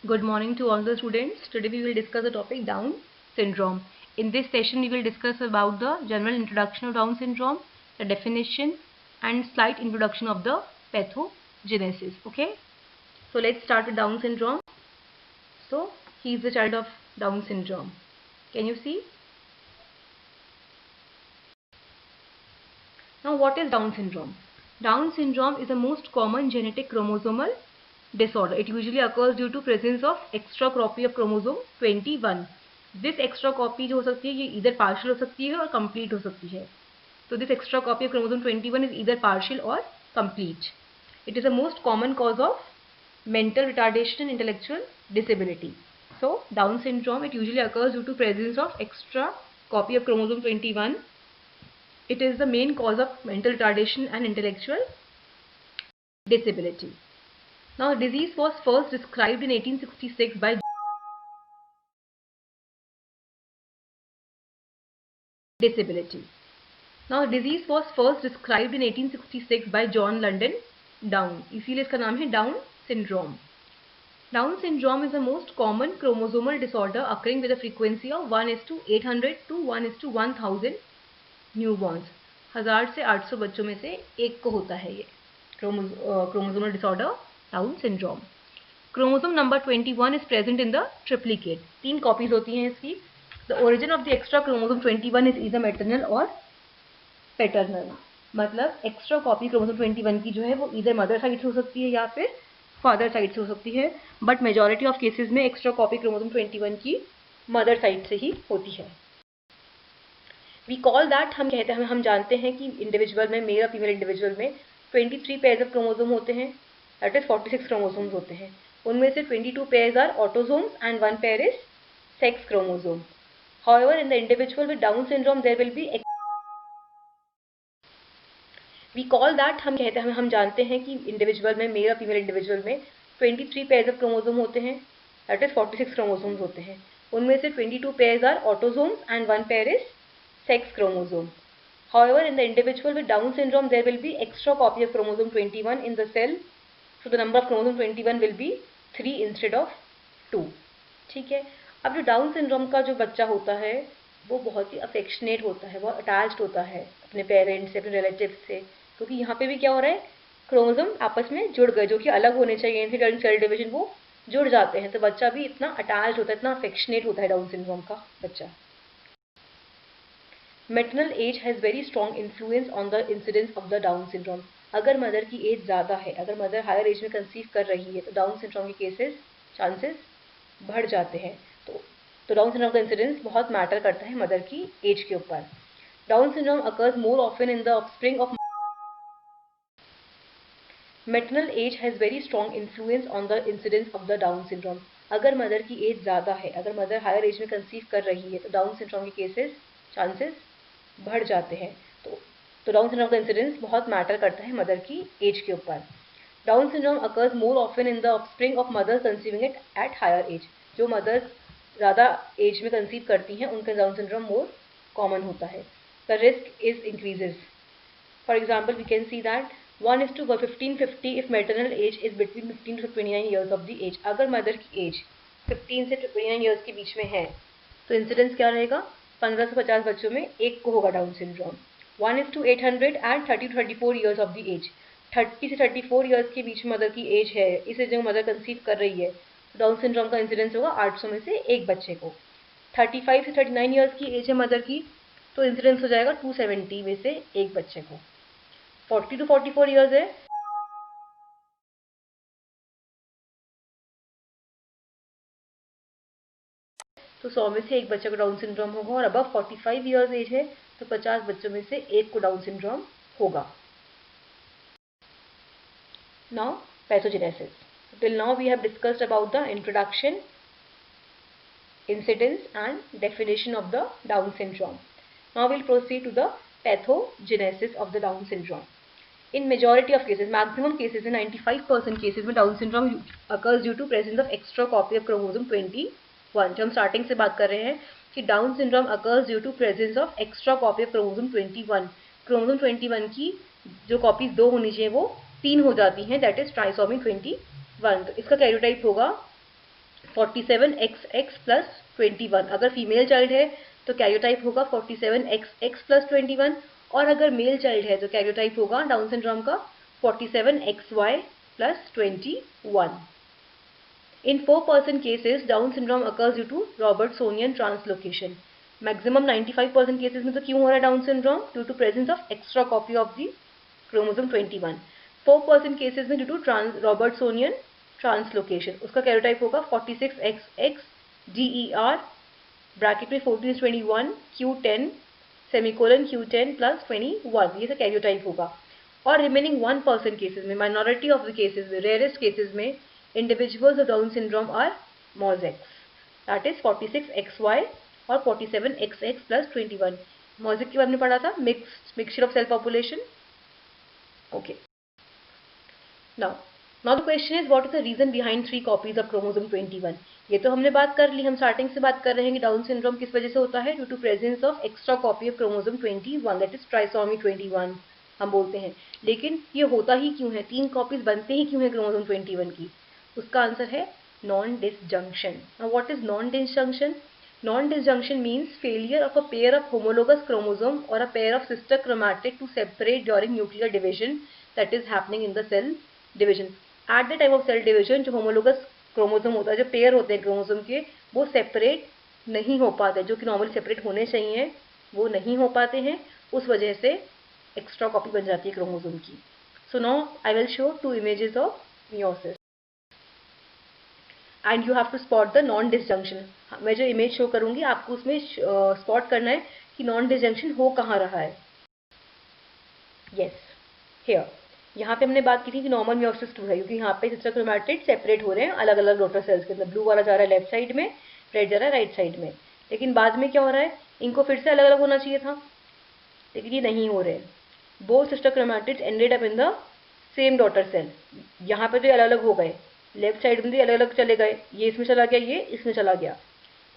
Good morning to all the students. Today we will discuss the topic Down syndrome. In this session we will discuss about the general introduction of Down syndrome, the definition and slight introduction of the pathogenesis. Okay. So let's start with Down syndrome. So he is the child of Down syndrome. Can you see? Now what is Down syndrome? Down syndrome is the most common genetic chromosomal disorder. It usually occurs due to presence of extra copy of chromosome 21. This extra copy जो हो सकती है ये either partial हो सकती है और complete हो सकती है. So this extra copy of chromosome 21 is either partial or complete. It is the most common cause of mental retardation and intellectual disability. So Down syndrome, it usually occurs due to presence of extra copy of chromosome 21. It is the main cause of mental retardation and intellectual disability. Now, the disease was first described in 1866 by disability. Now, the disease was first described in 1866 by John London Down. इसीलिए इसका नाम है Down syndrome. Down syndrome is the most common chromosomal disorder occurring with a frequency of 1:800 to 1:1000 newborns. 1000 से 800 बच्चों में से एक को होता है ये chromosomal disorder Down syndrome. Chromosome number 21 is present in the triplicate. 3 copies होती हैं इसकी. The origin of the extra chromosome 21 is either maternal or paternal. मतलब एक्स्ट्रा कॉपी क्रोमोसोम 21 की जो है वो इधर मदर साइड से हो सकती है या फिर फादर साइड से हो सकती है, बट मेजॉरिटी ऑफ केसेस में एक्स्ट्रा कॉपी क्रोमोसोम 21 की मदर साइड से ही होती है. वी कॉल दैट, हम कहते हैं, हम जानते हैं कि इंडिविजुअल में, मेल और फीमेल इंडिविजुअल में 23 पेयर्स ऑफ क्रोमोसोम होते हैं, दैट इज 46 क्रोमोसोम्स होते हैं. उनमें से 22 pairs are autosomes and 1 pair is sex chromosome. However, in the individual with Down syndrome, there will be we call that, हम कहते हैं, हम जानते हैं कि इंडिविजुअल में, मेल और फीमेल इंडिविजुअल में 23 पेयर्स ऑफ क्रोमोसोम होते हैं, दैट इज 46 क्रोमोसोम्स होते हैं. उनमें से 22 pairs are autosomes and 1 pair is sex chromosome. However, in the individual with Down syndrome, there will be extra copy of chromosome 21 in the cell, so the number of chromosome 21 will be 3 instead of 2. ठीक है. अब जो down syndrome का जो बच्चा होता है वो बहुत ही अफेक्शनेट होता है, बहुत अटैच्ड होता है अपने पेरेंट्स से, अपने रिलेटिव से, क्योंकि यहाँ पे भी क्या हो रहा है, क्रोमोसोम आपस में जुड़ गए, जो कि अलग होने चाहिए ड्यूरिंग सेल डिवीजन वो जुड़ जाते हैं, तो बच्चा भी इतना अटैच्ड होता है, इतना अफेक्शनेट होता है डाउन सिंड्रोम का बच्चा. Maternal age has very strong influence on the incidence of the Down syndrome. अगर मदर की एज ज़्यादा है, अगर मदर हायर एज में कंसीव कर रही है, तो डाउन सिंड्रोम के केसेस चांसेस बढ़ जाते हैं. तो डाउन सिंड्रोम का इंसिडेंस बहुत मैटर करता है मदर की एज के ऊपर. Down syndrome occurs more often in the offspring of. Maternal age has very strong influence on the incidence of the Down syndrome. अगर मदर की एज ज़्यादा है, अगर मदर हायर एज में कंसीव कर रही है, तो डाउन सिंड्रोम के केसेस चांसेस बढ़ जाते हैं. तो डाउन सिंड्रोम का इंसिडेंस बहुत मैटर करता है मदर की एज के ऊपर. Down syndrome occurs more often in the offspring of mother conceiving it at higher age. जो मदर ज़्यादा एज में कंसीव करती हैं उनका डाउन सिंड्रोम मोर कॉमन होता है. The risk is increases. For example we can see that 1:1550 if maternal age is between 15 to 29 years of the age. अगर mother की एज 15 से 29 ईयर्स के बीच में है तो इंसिडेंस क्या रहेगा, 15 से 50 बच्चों में एक को होगा down syndrome. 1:800 and 30 to 34 years of the age. 30 से 34 ईयर्स के बीच मदर की एज है, इस एज में मदर कंसीव कर रही है, डाउन सिंड्रोम का इंसिडेंस होगा 800 में से एक बच्चे को. 35 से 39 ईयर्स की एज है मदर की, तो इंसिडेंस हो जाएगा 270 में से एक बच्चे को. 40 to 44 ईयर्स है, तो 100 में से एक बच्चे को डाउन सिंड्रोम होगा. और अबव 45 ईयर्स एज है तो 50 बच्चों में से एक को डाउन सिंड्रोम होगा. Now pathogenesis. Till now we have discussed about the introduction, incidence and definition of the Down syndrome. Now we'll proceed to the pathogenesis of the Down syndrome. In majority of cases, maximum cases, in 95% cases में Down syndrome occurs due to presence of extra copy of chromosome 21. जो हम starting से बात कर रहे हैं कि Down syndrome occurs due to presence of extra copy of chromosome 21. chromosome 21 की जो copies 2 होनी चाहिए वो 3 हो जाती हैं, that is trisomy 21. तो इसका कैरियोटाइप होगा 47XX प्लस 21। अगर फीमेल चाइल्ड है तो कैरियोटाइप होगा 47XX प्लस 21, और अगर मेल चाइल्ड है तो कैरियोटाइप होगा डाउन सिंड्रोम का 47XY plus 21। In 4% cases, Down syndrome occurs due to Robertsonian translocation. Maximum 95% cases में तो क्यों हो रहा है down syndrome? Due to presence of extra copy of the chromosome 21. 4% cases में due to Robertsonian translocation. उसका karyotype होगा 46XX DER ब्रैकेट में 14 is 21 Q10 semicolon Q10 plus 21, ये सब कैरियोटाइप होगा। और रिमेनिंग 1% केसेस में, माइनॉरिटी ऑफ द केसेस में, रेयरेस्ट केसेस में, individuals with Down syndrome are mosaics, that is 46XY और 47XX plus 21. mosaic के बारे में पढ़ा था, mixture of cell population. Okay. Now the question is, what is the reason behind 3 copies of chromosome 21? ये तो हमने बात कर ली, हम स्टार्टिंग से बात कर रहे हैं कि डाउन सिंड्रोम किस वजह से होता है, due to presence of extra copy of chromosome 21, that is trisomy 21 हम बोलते हैं। लेकिन ये होता ही क्यों है, 3 कॉपीज बनते ही क्यों है क्रोमोसोम 21 की? उसका आंसर है non disjunction. Now what is non disjunction? Non disjunction means failure of a pair of homologous chromosome or a pair of sister chromatid to separate during nuclear division that is happening in the cell division. At the time of cell division जो homologous chromosome होता है, जो pair होते हैं chromosome के, वो separate नहीं हो पाते, जो कि नॉर्मली सेपरेट होने चाहिए वो नहीं हो पाते हैं, उस वजह से एक्स्ट्रा कॉपी बन जाती है क्रोमोसोम की। So now I will show 2 images of meiosis and you have to spot the non disjunction. मैं जो इमेज शो करूंगी आपको उसमें स्पॉट करना है कि नॉन डिसजंक्शन हो कहाँ रहा है। यस, हियर यहाँ पे हमने बात की थी कि नॉर्मल मियोसिस 2 है, क्योंकि यहाँ पे सिस्टर क्रोमैटिड सेपरेट हो रहे हैं अलग अलग डॉटर सेल्स के अंदर। ब्लू वाला जा रहा है लेफ्ट साइड में, रेड जा रहा है राइट साइड में। लेकिन बाद में क्या हो रहा है, इनको फिर से अलग अलग होना चाहिए था, लेकिन ये नहीं हो रहे हैं। Both sister chromatids ended up in the same daughter cell. यहाँ पे तो ये अलग अलग हो गए, लेफ्ट साइड में भी अलग अलग चले गए, ये इसमें चला गया, ये इसमें चला गया।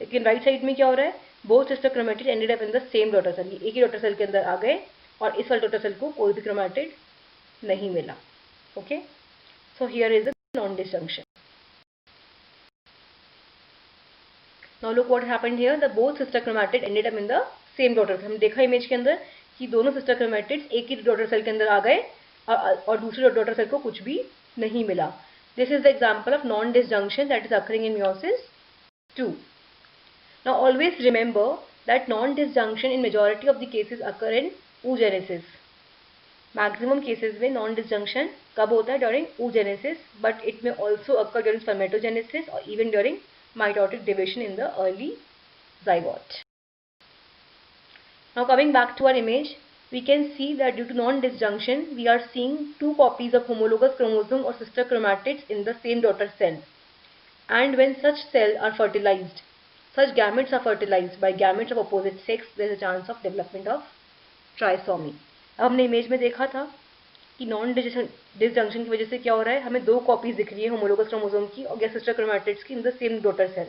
लेकिन राइट साइड में क्या हो रहा है, both sister chromatid ended up in the same daughter cell, ये एक ही डॉटर सेल के अंदर आ गए और इस वाले डॉटर सेल को कोई भी क्रोमैटिड नहीं मिला। Okay, so here is the non disjunction. Now look what happened here, the both sister chromatid ended up in the same daughter cell. हम देखा इमेज के अंदर कि दोनों सिस्टर क्रोमैटिड्स एक ही डॉटर सेल के अंदर आ गए और दूसरे डॉटर सेल को कुछ भी नहीं मिला। This is the example of non-disjunction that is occurring in meiosis 2. Now always remember that non-disjunction in majority of the cases occur in oogenesis. Maximum cases में non-disjunction कब होता है, during oogenesis, but it may also occur during spermatogenesis or even during mitotic division in the early zygote. Now coming back to our image, we can see that due to non-disjunction, we are seeing 2 copies of homologous chromosome or sister chromatids in the same daughter cell. And when such cells are fertilized, such gametes are fertilized by gametes of opposite sex, there is a chance of development of trisomy. अब हमने image में देखा था कि non disjunction की वजह से क्या हो रहा है, हमें 2 कॉपीज दिख रही है होमोलोगस क्रोमोसोम की और सिस्टर क्रोमैटिड्स की in the same daughter cell.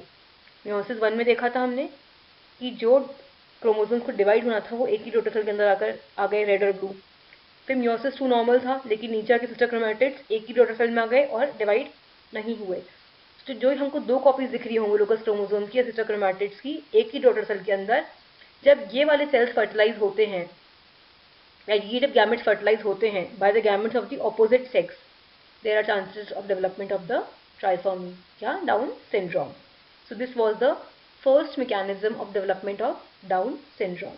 Meiosis 1 में देखा था हमने कि जो क्रोमोसोम को डिवाइड होना था वो एक ही डॉटर सेल के अंदर आकर आ गए, रेड और ब्लू। फिर मियोसिस 2 नॉर्मल था, लेकिन नीचे के सिस्टर क्रोमैटिड्स एक ही डॉटर सेल में आ गए और डिवाइड नहीं हुए। तो जो हमको 2 कॉपीज दिख रही है होमोलोगस क्रोमोसोम की या सिस्टर क्रोमैटिड्स की एक ही डॉटर सेल के अंदर, जब ये वाले सेल्स फर्टिलाइज होते हैं, ये जब गैमेट्स फर्टिलाइज होते हैं by the gametes of the opposite sex, there are chances of development of the trisomy या down syndrome. So this was the first mechanism of development of Down syndrome.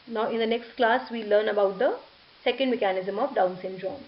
Now in the next class we learn about the second mechanism of Down syndrome.